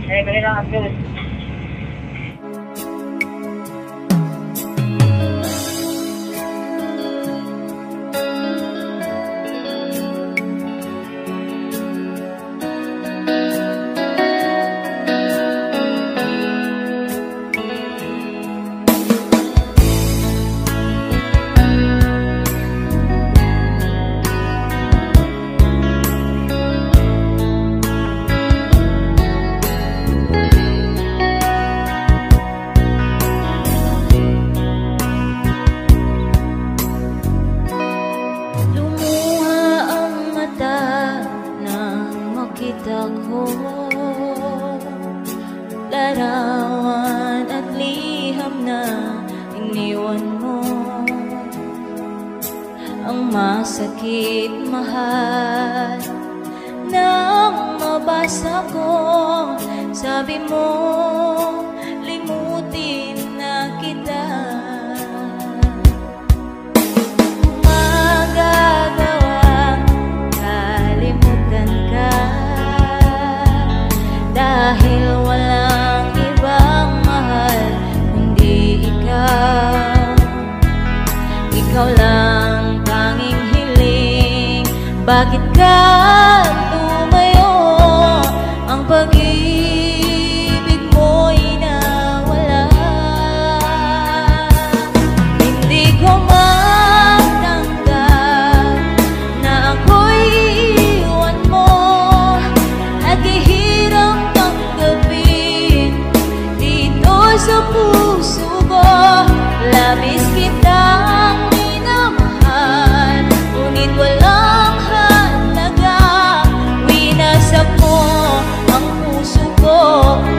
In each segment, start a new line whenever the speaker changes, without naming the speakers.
kailangan yun.
Larawan at liham na iniwan mo, ang masakit mahal nang mabasa ko. Sabi mo, limutin na kita. Magagawang kalimutan ka dahil walang ibang mahal kundi ikaw. Ikaw lang tanging hiling. Bakit ka tumayo? Ang pag-ibig mo'y nawala. Hindi ko matanggap na ako'y iwan mo at ihirap tanggapin dito sa puso ko. Labis kitang minamahal, ngunit walang halaga. Winasak mo ang puso ko.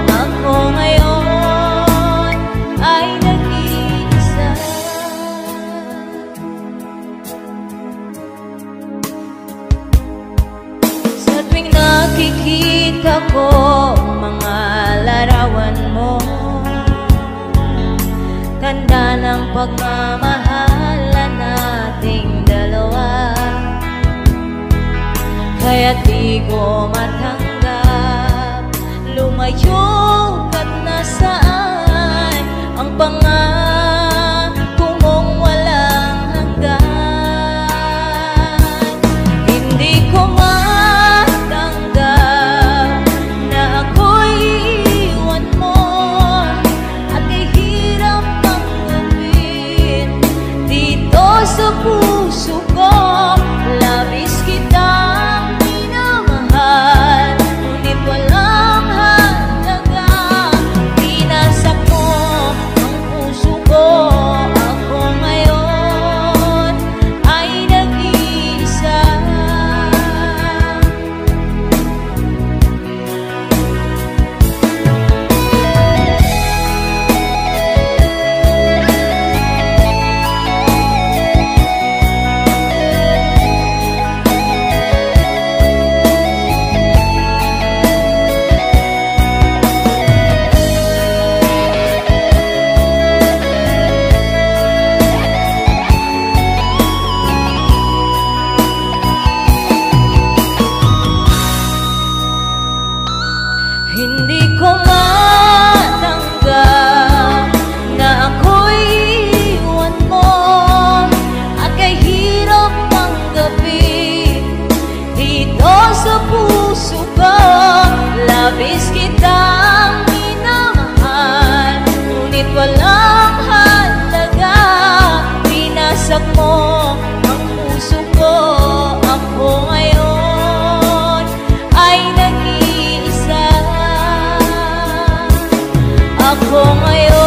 Ako ngayon ay nag-iisa. Sa tuwing nakikita ko mga larawan mo, tanda ng pagmamahalan nating dalawa. Kaya di ko matanggap, lumayo ka't nasaan ang pangako mong walang hanggan. Hindi ko matanggap na ako'y iwan mo at ihirap tanggapin dito sa puso ko. Labis kitang minamahal, ngunit walang halaga. Winasak mo ang puso ko. Ako ngayon ay nag-iisa. Hindi ko matanggap na ako'y iwan mo at kahirap tanggapin dito sa puso ko. Labis kitang minamahal, ngunit walang halaga. Winasak mo ang puso ko. Ako ngayon ay nag-iisa. Ako ngayon